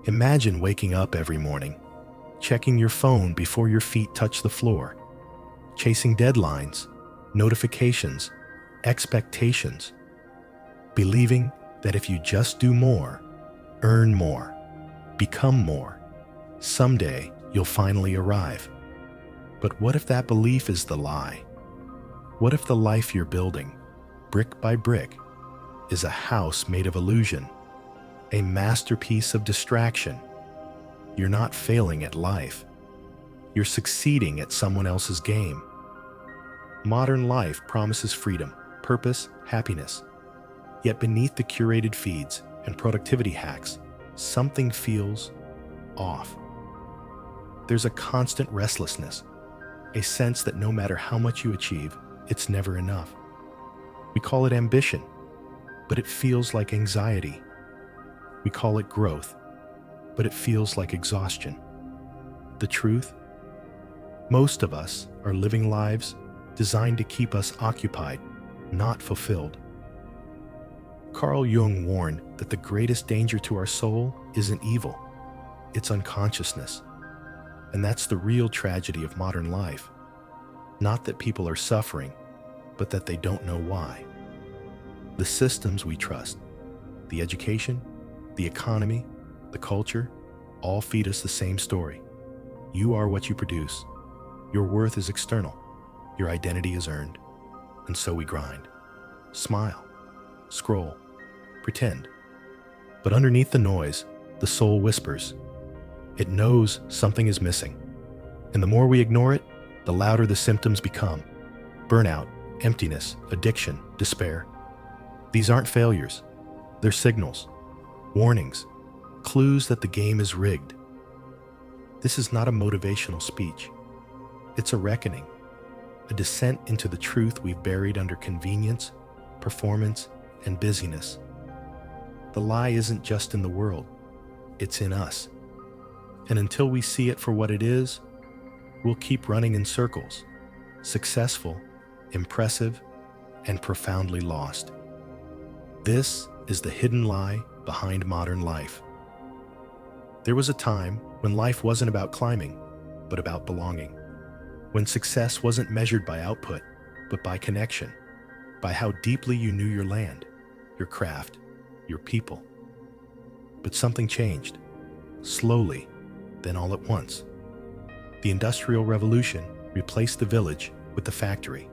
Imagine waking up every morning, checking your phone before your feet touch the floor, chasing deadlines, notifications, expectations, believing that if you just do more, earn more, become more, someday you'll finally arrive. But what if that belief is the lie? What if the life you're building, brick by brick, is a house made of illusion, a masterpiece of distraction? You're not failing at life. You're succeeding at someone else's game. Modern life promises freedom, purpose, happiness. Yet beneath the curated feeds and productivity hacks, something feels off. There's a constant restlessness, a sense that no matter how much you achieve, it's never enough. We call it ambition, but it feels like anxiety. We call it growth, but it feels like exhaustion. The truth? Most of us are living lives designed to keep us occupied, not fulfilled. Carl Jung warned that the greatest danger to our soul isn't evil, it's unconsciousness. And that's the real tragedy of modern life. Not that people are suffering, but that they don't know why. The systems we trust, the education, the economy, the culture, all feed us the same story. You are what you produce. Your worth is external. Your identity is earned. And so we grind. Smile. Scroll. Pretend. But underneath the noise, the soul whispers. It knows something is missing. And the more we ignore it, the louder the symptoms become. Burnout, emptiness, addiction, despair. These aren't failures. They're signals, warnings, clues that the game is rigged. This is not a motivational speech. It's a reckoning, a descent into the truth we've buried under convenience, performance, and busyness. The lie isn't just in the world, it's in us. And until we see it for what it is, we'll keep running in circles, successful, impressive, and profoundly lost. This is the hidden lie behind modern life. There was a time when life wasn't about climbing, but about belonging. When success wasn't measured by output, but by connection, by how deeply you knew your land, your craft, your people. But something changed, slowly, then all at once. The Industrial Revolution replaced the village with the factory,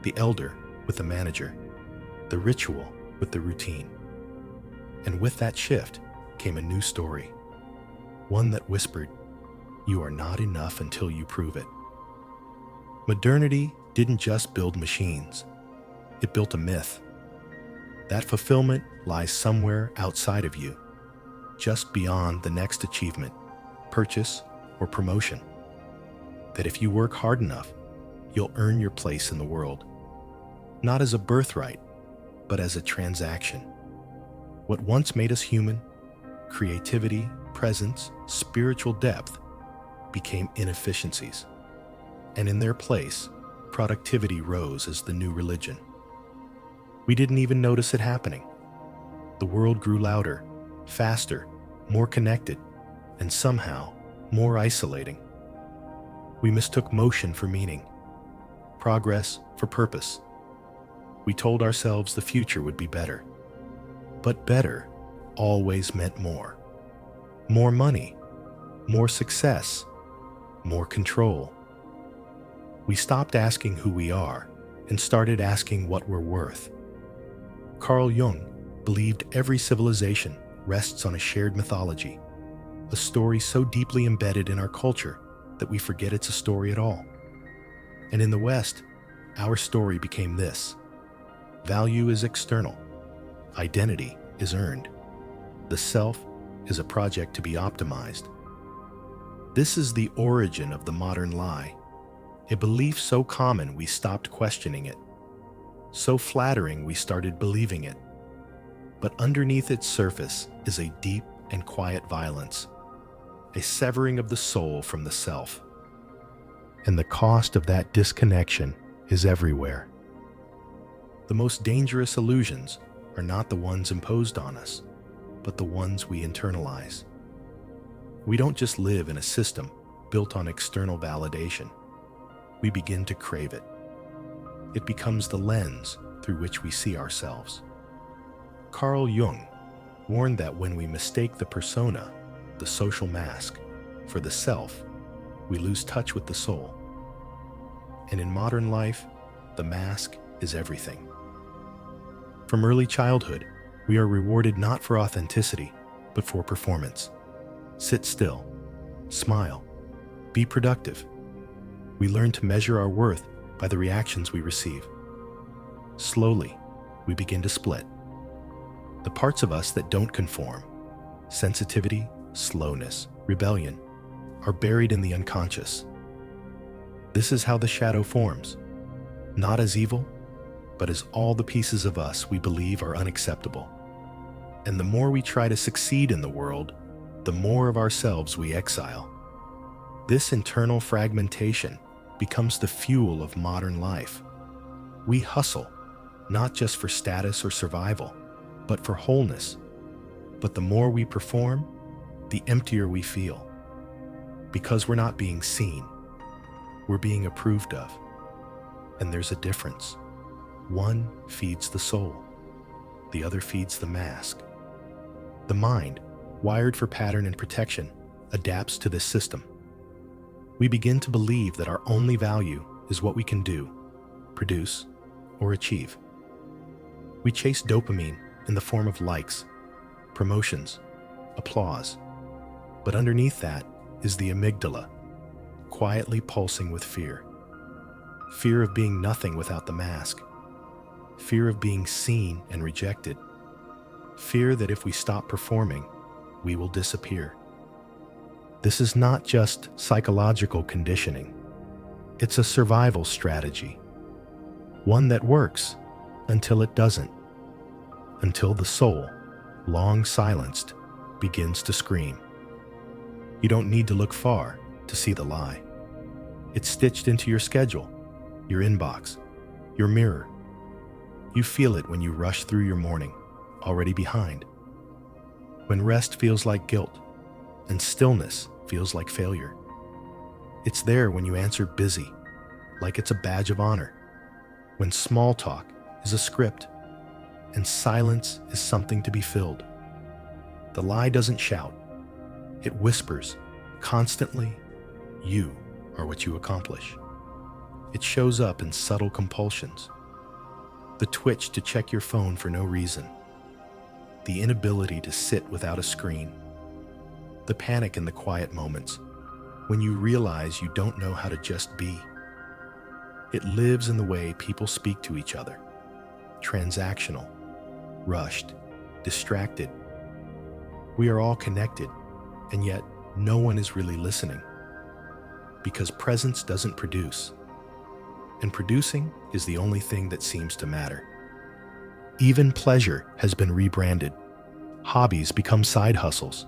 the elder with the manager, the ritual with the routine. And with that shift came a new story, one that whispered, "You are not enough until you prove it." Modernity didn't just build machines, it built a myth. That fulfillment lies somewhere outside of you, just beyond the next achievement, purchase, or promotion. That if you work hard enough, you'll earn your place in the world, not as a birthright, but as a transaction. What once made us human, creativity, presence, spiritual depth, became inefficiencies. And in their place, productivity rose as the new religion. We didn't even notice it happening. The world grew louder, faster, more connected, and somehow more isolating. We mistook motion for meaning, progress for purpose. We told ourselves the future would be better. But better always meant more. More money, more success, more control. We stopped asking who we are and started asking what we're worth. Carl Jung believed every civilization rests on a shared mythology, a story so deeply embedded in our culture that we forget it's a story at all. And in the West, our story became this: value is external, identity is earned, the self is a project to be optimized. This is the origin of the modern lie, a belief so common we stopped questioning it, so flattering we started believing it. But underneath its surface is a deep and quiet violence, a severing of the soul from the self. And the cost of that disconnection is everywhere. The most dangerous illusions are not the ones imposed on us, but the ones we internalize. We don't just live in a system built on external validation. We begin to crave it. It becomes the lens through which we see ourselves. Carl Jung warned that when we mistake the persona, the social mask, for the self, we lose touch with the soul. And in modern life, the mask is everything. From early childhood, we are rewarded not for authenticity, but for performance. Sit still, smile, be productive. We learn to measure our worth by the reactions we receive. Slowly, we begin to split. The parts of us that don't conform, sensitivity, slowness, rebellion, are buried in the unconscious. This is how the shadow forms, not as evil, but as all the pieces of us we believe are unacceptable. And the more we try to succeed in the world, the more of ourselves we exile. This internal fragmentation becomes the fuel of modern life. We hustle, not just for status or survival, but for wholeness. But the more we perform, the emptier we feel. Because we're not being seen, we're being approved of. And there's a difference. One feeds the soul, the other feeds the mask. The mind, wired for pattern and protection, adapts to this system. We begin to believe that our only value is what we can do, produce, or achieve. We chase dopamine in the form of likes, promotions, applause. But underneath that is the amygdala, quietly pulsing with fear. Fear of being nothing without the mask. Fear of being seen and rejected. Fear that if we stop performing, we will disappear. This is not just psychological conditioning. It's a survival strategy. One that works until it doesn't. Until the soul, long silenced, begins to scream. You don't need to look far to see the lie. It's stitched into your schedule, your inbox, your mirror. You feel it when you rush through your morning, already behind. When rest feels like guilt, and stillness feels like failure. It's there when you answer busy, like it's a badge of honor. When small talk is a script, and silence is something to be filled. The lie doesn't shout. It whispers, constantly, you are what you accomplish. It shows up in subtle compulsions. The twitch to check your phone for no reason. The inability to sit without a screen. The panic in the quiet moments, when you realize you don't know how to just be. It lives in the way people speak to each other. Transactional, rushed, distracted. We are all connected, and yet no one is really listening. Because presence doesn't produce, and producing is the only thing that seems to matter. Even pleasure has been rebranded. Hobbies become side hustles.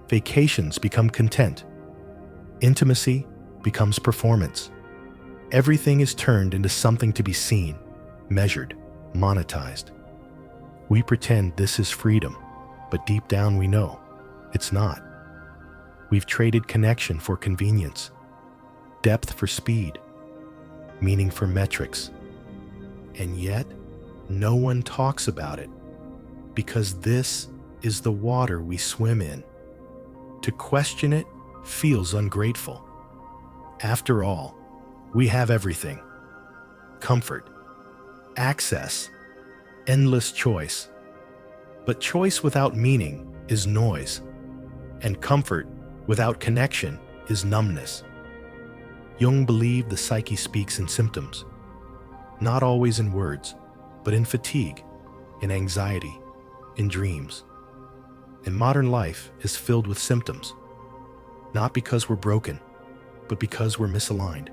Vacations become content. Intimacy becomes performance. Everything is turned into something to be seen, measured, monetized. We pretend this is freedom, but deep down we know it's not. We've traded connection for convenience, depth for speed, meaning for metrics. And yet, no one talks about it, because this is the water we swim in. To question it feels ungrateful. After all, we have everything. Comfort, access, endless choice. But choice without meaning is noise, and comfort without connection is numbness. Jung believed the psyche speaks in symptoms, not always in words, but in fatigue, in anxiety, in dreams. And modern life is filled with symptoms, not because we're broken, but because we're misaligned.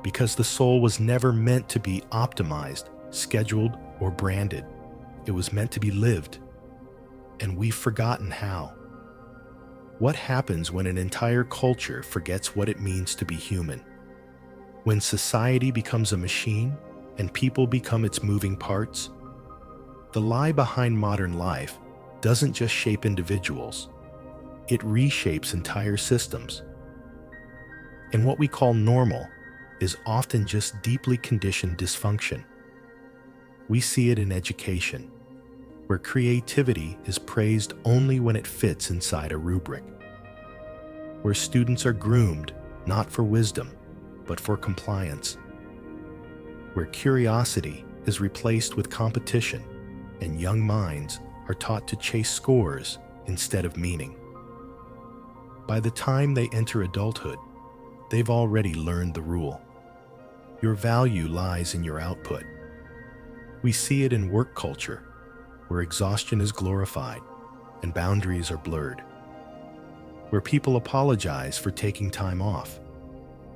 Because the soul was never meant to be optimized, scheduled, or branded. It was meant to be lived, and we've forgotten how. What happens when an entire culture forgets what it means to be human? When society becomes a machine and people become its moving parts? The lie behind modern life doesn't just shape individuals. it reshapes entire systems. And what we call normal is often just deeply conditioned dysfunction. We see it in education, where creativity is praised only when it fits inside a rubric, where students are groomed not for wisdom, but for compliance, where curiosity is replaced with competition, and young minds are taught to chase scores instead of meaning. By the time they enter adulthood, they've already learned the rule. Your value lies in your output. We see it in work culture, where exhaustion is glorified and boundaries are blurred, where people apologize for taking time off,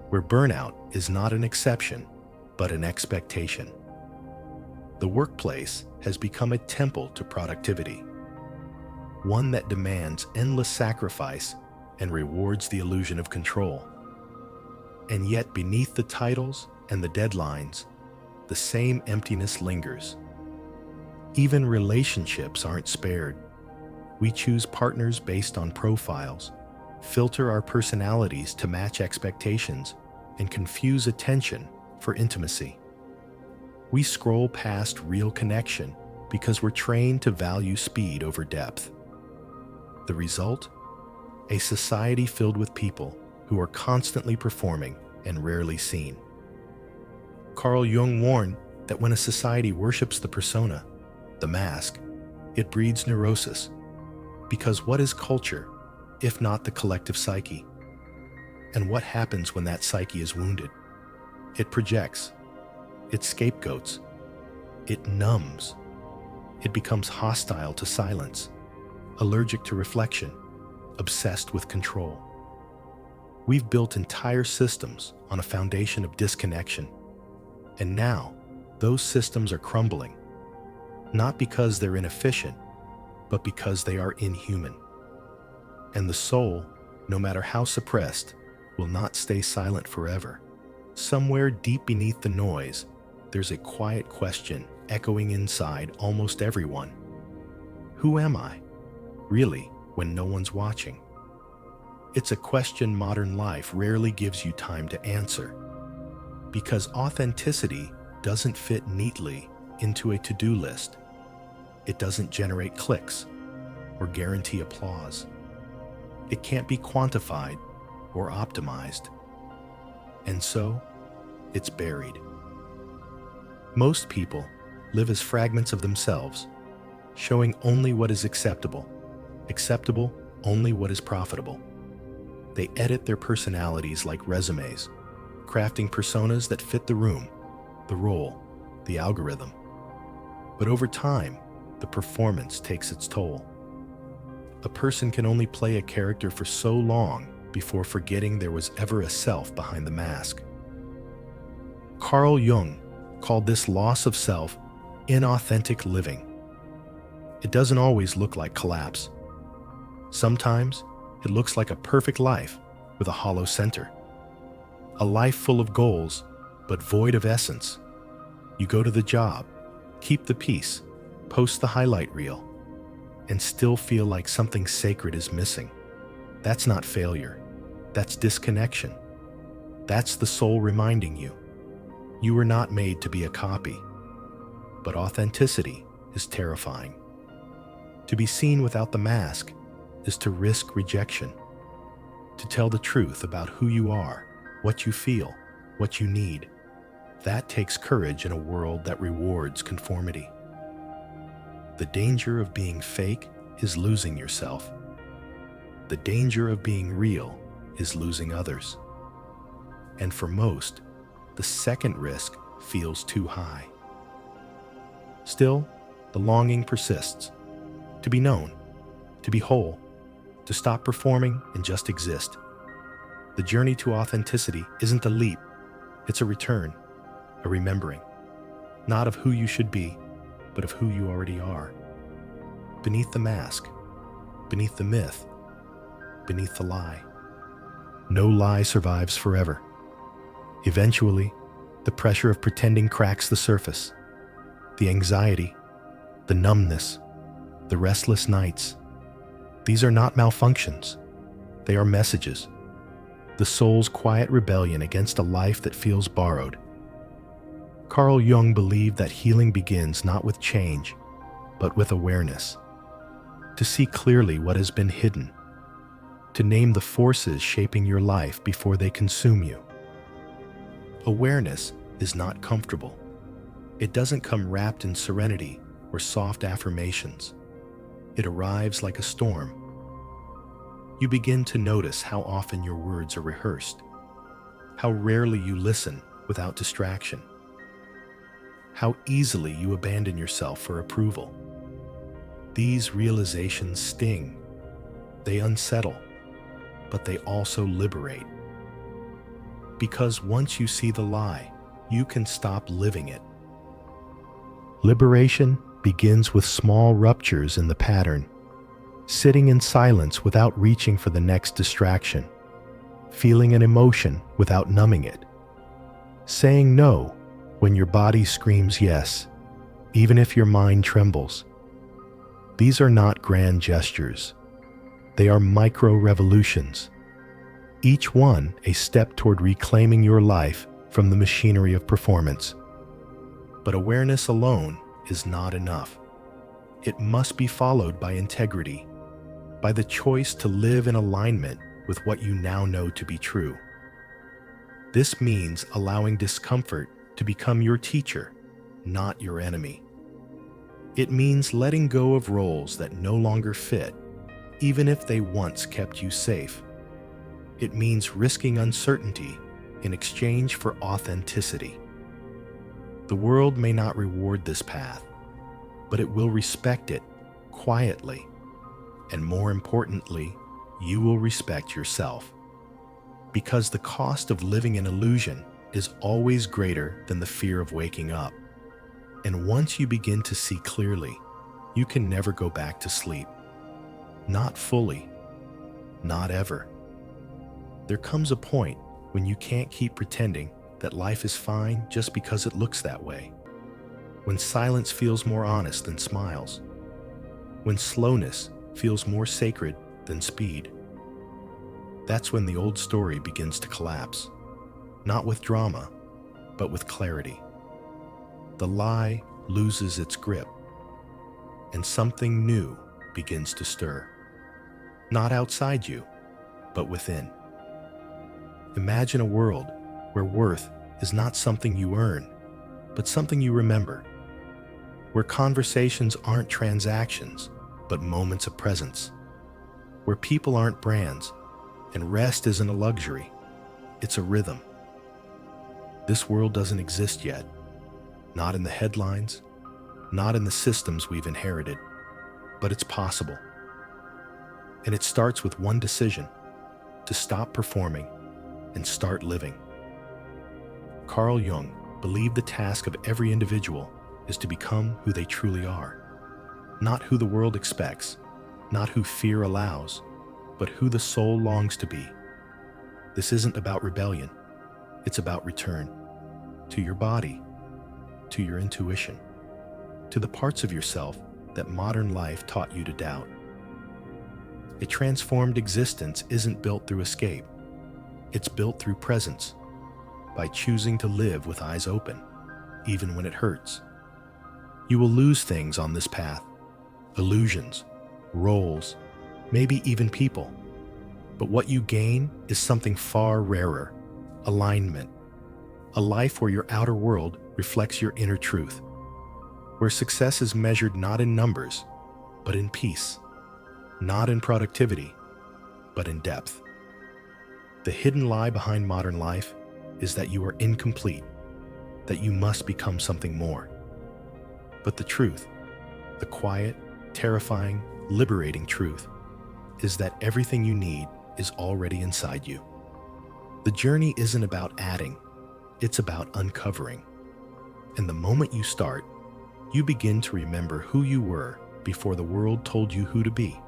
where burnout is not an exception, but an expectation. The workplace has become a temple to productivity, one that demands endless sacrifice and rewards the illusion of control. And yet beneath the titles and the deadlines, the same emptiness lingers. Even relationships aren't spared. We choose partners based on profiles, filter our personalities to match expectations, and confuse attention for intimacy. We scroll past real connection because we're trained to value speed over depth. The result? A society filled with people who are constantly performing and rarely seen. Carl Jung warned that when a society worships the persona, the mask, it breeds neurosis. Because what is culture, if not the collective psyche? And what happens when that psyche is wounded? It projects, it scapegoats, it numbs, it becomes hostile to silence, allergic to reflection, obsessed with control. We've built entire systems on a foundation of disconnection. And now, those systems are crumbling, not because they're inefficient, but because they are inhuman. And the soul, no matter how suppressed, will not stay silent forever. Somewhere deep beneath the noise, there's a quiet question echoing inside almost everyone. Who am I, really, when no one's watching? It's a question modern life rarely gives you time to answer, because authenticity doesn't fit neatly into a to-do list. It doesn't generate clicks or guarantee applause. It can't be quantified or optimized. And so, it's buried. Most people live as fragments of themselves, showing only what is acceptable only what is profitable. They edit their personalities like resumes, crafting personas that fit the room, the role, the algorithm. But over time, the performance takes its toll. A person can only play a character for so long before forgetting there was ever a self behind the mask. Carl Jung called this loss of self inauthentic living. It doesn't always look like collapse. Sometimes it looks like a perfect life with a hollow center. A life full of goals, but void of essence. You go to the job, keep the peace, post the highlight reel, and still feel like something sacred is missing. That's not failure. That's disconnection. That's the soul reminding you. You were not made to be a copy. But authenticity is terrifying. To be seen without the mask is to risk rejection. To tell the truth about who you are, what you feel, what you need. That takes courage in a world that rewards conformity. The danger of being fake is losing yourself. The danger of being real is losing others. And for most, the second risk feels too high. Still, the longing persists. To be known, to be whole, to stop performing and just exist. The journey to authenticity isn't a leap, it's a return, a remembering, not of who you should be, but of who you already are. Beneath the mask, beneath the myth, beneath the lie. No lie survives forever. Eventually, the pressure of pretending cracks the surface. The anxiety, the numbness, the restless nights, These are not malfunctions. They are messages. The soul's quiet rebellion against a life that feels borrowed. Carl Jung believed that healing begins not with change, but with awareness. To see clearly what has been hidden. To name the forces shaping your life before they consume you. Awareness is not comfortable. It doesn't come wrapped in serenity or soft affirmations. It arrives like a storm. You begin to notice how often your words are rehearsed, how rarely you listen without distraction, how easily you abandon yourself for approval. These realizations sting. They unsettle, but they also liberate. Because once you see the lie, you can stop living it. Liberation begins with small ruptures in the pattern, sitting in silence without reaching for the next distraction, feeling an emotion without numbing it, saying no when your body screams yes, even if your mind trembles. These are not grand gestures. They are micro-revolutions, each one a step toward reclaiming your life from the machinery of performance. But awareness alone is not enough. It must be followed by integrity, by the choice to live in alignment with what you now know to be true. This means allowing discomfort to become your teacher, not your enemy. It means letting go of roles that no longer fit, even if they once kept you safe. It means risking uncertainty in exchange for authenticity. The world may not reward this path, but it will respect it quietly. And more importantly, you will respect yourself. Because the cost of living in illusion is always greater than the fear of waking up. And once you begin to see clearly, you can never go back to sleep. Not fully. Not ever. There comes a point when you can't keep pretending that life is fine just because it looks that way. When silence feels more honest than smiles. When slowness feels more sacred than speed. That's when the old story begins to collapse. Not with drama, but with clarity. The lie loses its grip, and something new begins to stir. Not outside you, but within. Imagine a world where worth is not something you earn, but something you remember. Where conversations aren't transactions, but moments of presence. Where people aren't brands, and rest isn't a luxury, it's a rhythm. This world doesn't exist yet. Not in the headlines, not in the systems we've inherited, but it's possible. And it starts with one decision: to stop performing and start living. Carl Jung believed the task of every individual is to become who they truly are. Not who the world expects, not who fear allows, but who the soul longs to be. This isn't about rebellion. It's about return to your body, to your intuition, to the parts of yourself that modern life taught you to doubt. A transformed existence isn't built through escape. It's built through presence, by choosing to live with eyes open, even when it hurts. You will lose things on this path, illusions, roles, maybe even people. But what you gain is something far rarer: alignment. A life where your outer world reflects your inner truth, where success is measured not in numbers, but in peace, not in productivity, but in depth. The hidden lie behind modern life is that you are incomplete, that you must become something more. But the truth, the quiet, terrifying, liberating truth, is that everything you need is already inside you. The journey isn't about adding, it's about uncovering. And the moment you start, you begin to remember who you were before the world told you who to be.